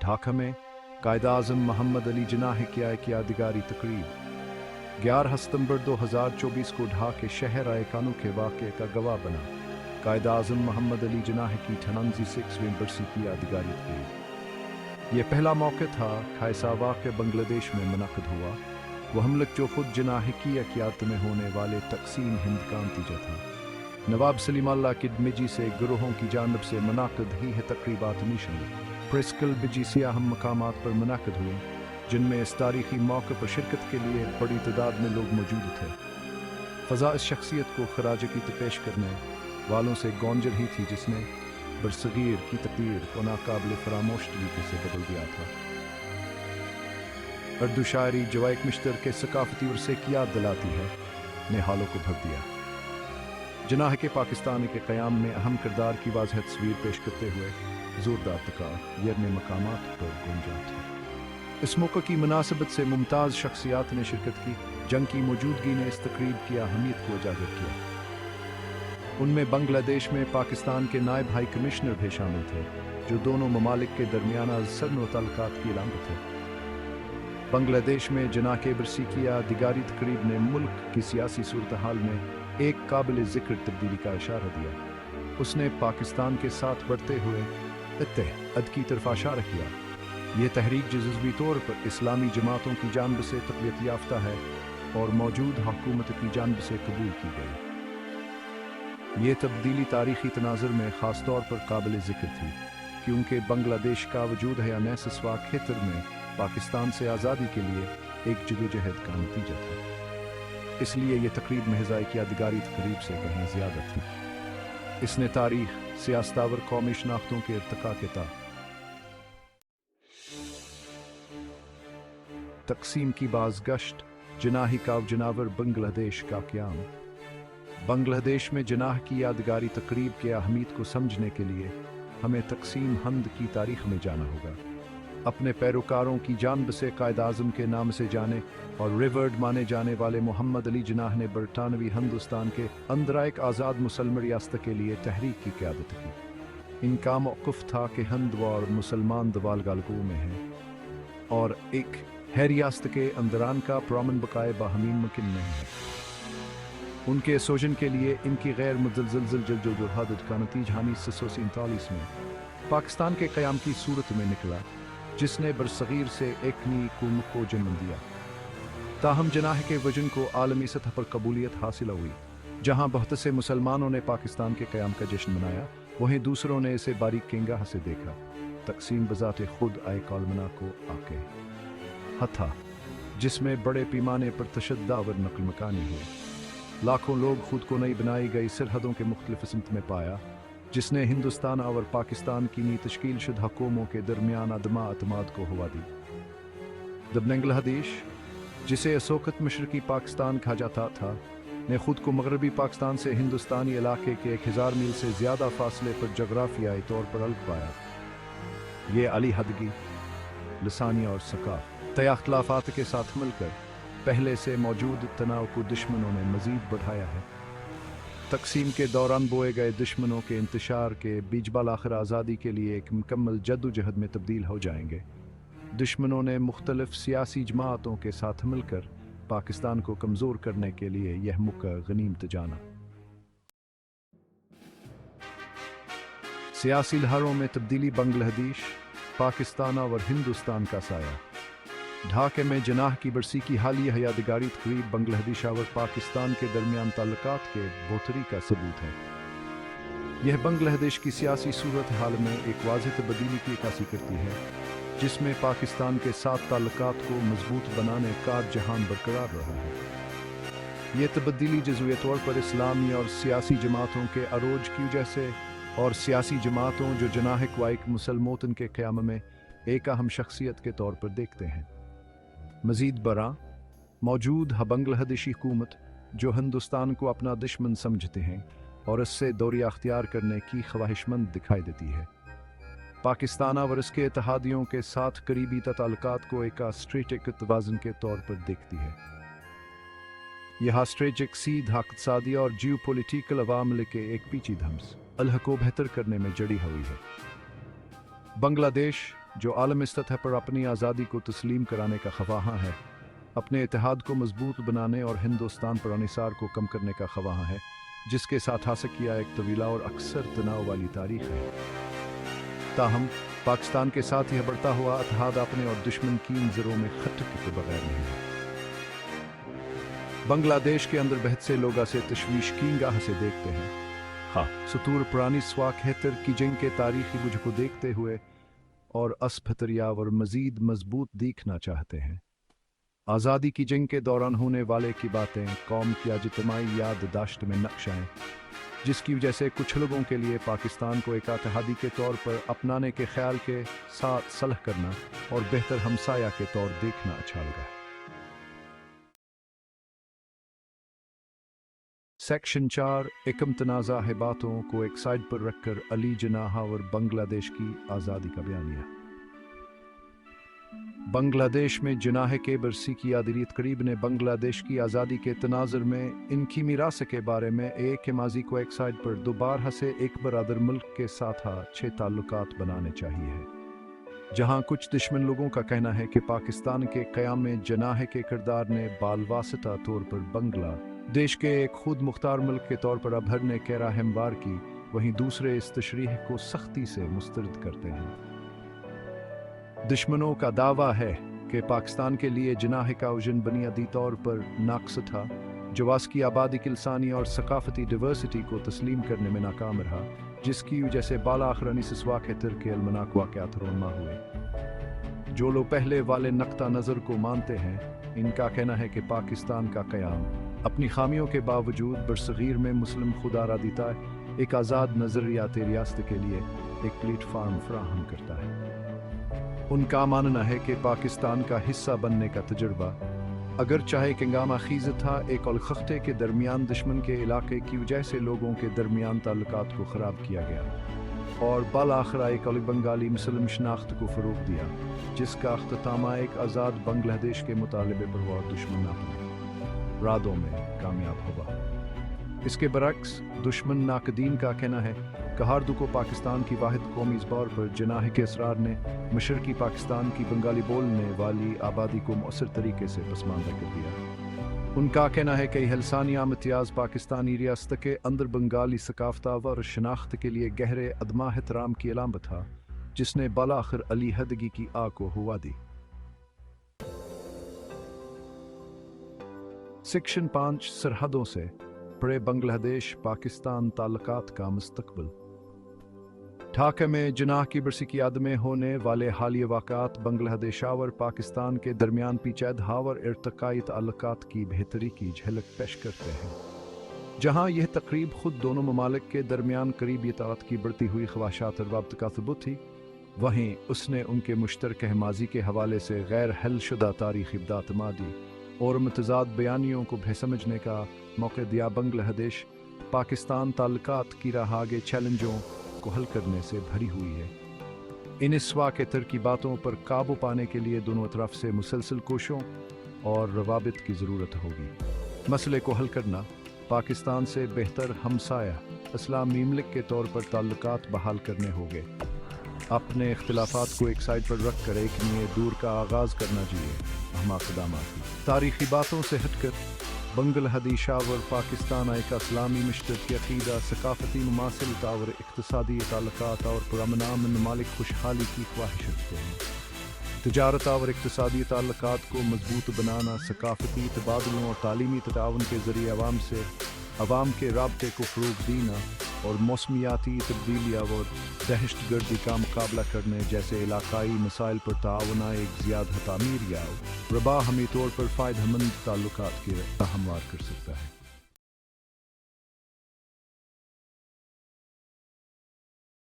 ढाका में कायद-ए-आज़म मोहम्मद अली जिन्नाह की यादगारी तकरीब 11 सितंबर 2024 को ढाका शहर आए-कानू के वाक़े का गवाह बना। कायद-ए-आज़म मोहम्मद अली जिन्नाह की 96वीं बरसी की यादगारी तकरीब। ये पहला मौका था खायसा वाक़े बांग्लादेश में मुनक़िद हुआ। वो हमलक जो खुद जिन्नाह की क़यादत में होने वाले तक़सीम हिंद का नतीजा था। नवाब सलीम अल्लाह किडमिजी से गुरोहों की जानब से मुनक़िद ही है तकरीबात मिशन प्रेस क्लब बिजी अहम मकामात पर मुनक़िद हुए, जिनमें इस तारीख़ी मौके पर शिरकत के लिए बड़ी तादाद में लोग मौजूद थे। फ़ज़ा इस शख्सियत को खराज की पेश करने वालों से गौंजर ही थी, जिसने बरसगीर की तकदीर को नाकाबिल फरामोश तरीके से बदल दिया था। उर्दू शायरी जो एक मुश्तर के सकाफती वर्से की याद दिलाती है, ने हालों को भर दिया। जिन्नाह के पाकिस्तान के क़याम में अहम किरदार की वाज़ह तस्वीर पेश करते हुए ज़ोरदार तकार यरने मकामात पर गूंजा था। इस मौके की मुनासिबत से मुमताज़ शख्सियात ने शिरकत की। जंग की मौजूदगी ने इस तकरीब की अहमियत को उजागर किया। उनमें बांग्लादेश में पाकिस्तान के नायब हाई कमिश्नर भी शामिल थे, जो दोनों ममालिक के दरमियाना सरनो ताल्लुकात की अलामत है। बांग्लादेश में जिन्नाह के बरसी की यादगारी तकरीब ने मुल्क की सियासी सूरत हाल में एक काबिल ज़िक्र तब्दीली का इशारा दिया। उसने पाकिस्तान के साथ बढ़ते हुए इत्तेहाद की तरफ इशारा किया। ये तहरीक जज़वी तौर पर इस्लामी जमातों की जानब से तक़वियत याफ्ता है और मौजूद हुकूमत की जानब से कबूल की गई। ये तब्दीली तारीख़ी तनाज़ुर में ख़ास तौर पर काबिल ज़िक्र थी, क्योंकि बांग्लादेश का वजूद है नैसवा खेतर में पाकिस्तान से आज़ादी के लिए एक जदोजहद का नतीजा था। इसलिए ये तकरीब महज़ एक यादगारी तकरीब से कहीं ज़्यादा थी। इसने तारीख़, सियासतावर कौमी शनाख्तों के इर्तिका के तक़सीम की बाज़गश्त, जिन्नाह का जनावर बांग्लादेश का क़याम। बांग्लादेश में जिन्नाह की यादगारी तकरीब के अहमियत को समझने के लिए हमें तक़सीम हिंद की तारीख़ में जाना होगा। अपने पैरोकारों की जानब से कायद-ए-आज़म के नाम से जाने और रिवर्ड माने जाने वाले मोहम्मद अली जिन्नाह ने बरतानवी हिंदुस्तान के अंदर एक आज़ाद मुसलमान रियासत के लिए तहरीक की क़यादत की। इनका मौक़िफ़ था कि हिंद और मुसलमान दवाल गालगू में हैं और एक है रियासत के अंदरान का पुरअमन बकाए बाहमी मुमकिन नहीं है। उनके सोजन के लिए इनकी गैर मुतज़लज़ल जद्दोजहद का नतीजा 1947 में पाकिस्तान के क़याम की सूरत में निकला, जिसने बरसगीर से एक नई हुकूमत को जन्म दिया। ताहम जिन्नाह के वजन को आलमी सतह पर कबूलियत हासिल हुई। जहाँ बहुत से मुसलमानों ने पाकिस्तान के क़याम का जश्न मनाया, वहीं दूसरों ने इसे बारीक निगाह से देखा। तक़सीम बज़ाते खुद आए कॉलमना को आके हथा, जिसमें बड़े पैमाने पर तशद्दुद नकल मकानी हुए। लाखों लोग खुद को नई बनाई गई सरहदों के मुख्तलिफ सिमत में पाया, जिसने हिंदुस्तान और पाकिस्तान की नई तश्कील शुदा कौमों के दरमियान अदमा अतमाद को हवा दी। बांग्लादेश, जिसे असोकत मशरकी पाकिस्तान कहा जाता था, ने खुद को मगरबी पाकिस्तान से हिंदुस्तानी इलाके के 1000 मील से ज़्यादा फासले पर जगराफियाई तौर पर अलग पाया। ये अली हदगी, लसानी और सकाफ़ती इख्तिलाफ़ात के साथ मिलकर पहले से मौजूद तनाव को दुश्मनों ने मज़ीद बढ़ाया है। तक़सीम के दौरान बोए गए दुश्मनों के इंतशार के बीज आखिर आज़ादी के लिए एक मुकम्मल जद्दोजहद में तब्दील हो जाएंगे। दुश्मनों ने मुख्तलिफ सियासी जमातों के साथ मिलकर पाकिस्तान को कमज़ोर करने के लिए यह मौका गनीमत जाना। सियासी लहरों में तब्दीली, बांग्लादेश, पाकिस्तान और हिंदुस्तान का साया। ढाके में जिन्नाह की बरसी की हालिया यादगारी तकरीब बांग्लादेश और पाकिस्तान के दरमियान ताल्लुकात के बोतरी का सबूत है। यह बांग्लादेश की सियासी सूरत हाल में एक वाज़ेह तब्दीली की अक्कासी करती है, जिसमें पाकिस्तान के साथ ताल्लुकात को मजबूत बनाने का जहान बरकरार रहा है। यह तब्दीली जज़वी तौर पर इस्लामी और सियासी जमातों के अरोज की वजह से और सियासी जमातों जो जिन्नाह को एक मुसलमान के क़याम में एक अहम शख्सियत के तौर पर देखते हैं। मज़ीद बरा मौजूद है बांग्लादेशी हुकूमत, जो हिंदुस्तान को अपना दुश्मन समझते हैं और इससे दौरिया अख्तियार करने की ख्वाहिशमंद दिखाई देती है। पाकिस्तान और इसके इत्तेहादियों के साथ करीबी ताल्लुकात को एक स्ट्रेटेजिक तवाज़ुन के तौर पर देखती है। यह स्ट्रेटेजिक सीधा इक़्तिसादी और जियो पॉलिटिकल अवामिल के एक पेचीदा हल्के को बेहतर करने में जड़ी हुई है। बांग्लादेश जो आलमी सतह पर अपनी आज़ादी को तस्लीम कराने का ख्वाह है, अपने इत्तेहाद को मजबूत बनाने और हिंदुस्तान पर अनिसार को कम करने का ख्वाह है, जिसके साथ हासिल किया एक तवीला और अक्सर तनाव वाली तारीख है। ताहम पाकिस्तान के साथ यह बढ़ता हुआ इत्तेहाद अपने और दुश्मन की नज़रों में खटक के बगैर नहीं है। बांग्लादेश के अंदर बहुत से लोग ऐसे तशवीश की निगाह से देखते हैं। हाँ, सतूर पुरानी स्वाखेतर की जंग के तारीखी बुझ को देखते हुए और असफतरिया और मजीद मजबूत दिखना चाहते हैं। आज़ादी की जंग के दौरान होने वाले की बातें कौम की अजतमाही याददाश्त में नक्श हैं, जिसकी वजह से कुछ लोगों के लिए पाकिस्तान को एक इत्तेहादी के तौर पर अपनाने के ख्याल के साथ सलह करना और बेहतर हमसाया के तौर देखना अच्छा लगा। सेक्शन 4 एकम तनाज़ा है बातों को एक साइड पर रखकर अली जनाह और बांग्लादेश की आज़ादी का बयानिया। बांग्लादेश में जनाह के बरसी की यादरीत करीब ने बांग्लादेश की आज़ादी के तनाज़र में इनकी मीरास के बारे में एक के माजी को एक साइड पर दोबारा से एक बरादर मुल्क के साथ अच्छे ताल्लुकात बनाने चाहिए है। जहां कुछ दुश्मन लोगों का कहना है कि पाकिस्तान के क़याम में जनाह के किरदार ने बालवासिता तौर पर बांग्लादेश के एक खुद मुख्तार मुल्क के तौर पर अभरने के राह हमवार की, वहीं दूसरे इस तशरीह को सख्ती से मुस्तरद करते हैं। दुश्मनों का दावा है कि पाकिस्तान के लिए जनाह का उजन बुनियादी तौर पर नाक़स था, जो वास की आबादी की लसानी और सकाफती डिवर्सिटी को तस्लीम करने में नाकाम रहा, जिसकी वजह से बाला आखरानी सिसवा के तिरके अलमनाक वाक़यात रोनमा हुए। जो लोग पहले वाले नक्ता नज़र को मानते हैं, इनका कहना है कि पाकिस्तान का क़याम अपनी खामियों के बावजूद बरसगीर में मुस्लिम खुदारादिता एक आज़ाद नज़रियाती रियासत के लिए एक प्लेटफार्म फराहम करता है। उनका मानना है कि पाकिस्तान का हिस्सा बनने का तजुर्बा अगर चाहे कंगामा खीज़ था, एक अलखते के दरमियान दुश्मन के इलाके की वजह से लोगों के दरमियान ताल्लुकात को ख़राब किया गया और बालाखरा एक अलग बंगाली मुस्लिम शनाख्त को फ़रोग़ दिया, जिसका अख्तामा एक आज़ाद बांग्लादेश के मुतालबे पर हुआ दुश्मन अपने रादों में कामयाब हुआ। इसके बरक्स दुश्मन नाकदीन का कहना है कि हार्दू को पाकिस्तान की वाहिद कौमी तौर पर जनाह के असरार ने मशरकी पाकिस्तान की बंगाली बोलने वाली आबादी को मौसर तरीके से पसमानदा कर दिया। उनका कहना है कि हलसानिया इम्तियाज़ पाकिस्तानी रियासत के अंदर बंगाली सकाफता और शनाख्त के लिए गहरे अदमा एहतराम की अलामत था, जिसने बालाखिर अली हदगी की आग को हुआ दी। सेक्शन 5 सरहदों से परे बांग्लादेश पाकिस्तान ताल्लुकात का मुस्तकबिल। ढाका में जनाह की बरसी की याद में होने वाले हालिया वाक़यात बांग्लादेश और पाकिस्तान के दरमियान पेचीदा और इर्तिकाई ताल्लुकात की बेहतरी की झलक पेश करते हैं। जहाँ यह तकरीब खुद दोनों ममालिक के दरमियान करीबी ताकत की बढ़ती हुई ख्वाहिशात और रब्त का सबूत थी, वहीं उसने उनके मुश्तरक माजी के हवाले से गैर हल शुदा तारीख़ी इब्दातमादी और मतजाद बयानियों को बेसमझने का मौका दिया। बांग्लादेश पाकिस्तान ताल्लुकात की राह आगे चैलेंजों को हल करने से भरी हुई है। इन इसवा के तरकीबातों पर काबू पाने के लिए दोनों तरफ से मुसलसल कोशिशों और रवाबित की ज़रूरत होगी। मसले को हल करना पाकिस्तान से बेहतर हमसाया इस्लामी मुल्क के तौर पर ताल्लुकात बहाल करने होंगे। अपने इख्तिलाफात को एक साइड पर रख कर एक नए दूर का आगाज़ करना चाहिए। अहम इक़दामात तारीख़ी बातों से हटकर बांग्लादेश और पाकिस्तान एक इस्लामी मुश्तरक अक़ीदा, सकाफ़ती मुमासिलत और इक़्तिसादी ताल्लुकात और पुरअमन ममालिक खुशहाली की ख्वाहिश रखते हैं। तिजारत और इक़्तिसादी ताल्लुकात को मजबूत बनाना, सकाफ़ती तबादलों और तालीमी ताउन के ज़रिए अवाम के राब्ते को फ़रोग़ देना और मौसमियाती तब्दीलियाँ और दहशतगर्दी का मुकाबला करने जैसे इलाकाई मसाइल पर ताउना एक ज़्यादा तामीर या रबा हमी तौर पर फ़ायदेमंद ताल्लुकात के हमवार कर सकता है।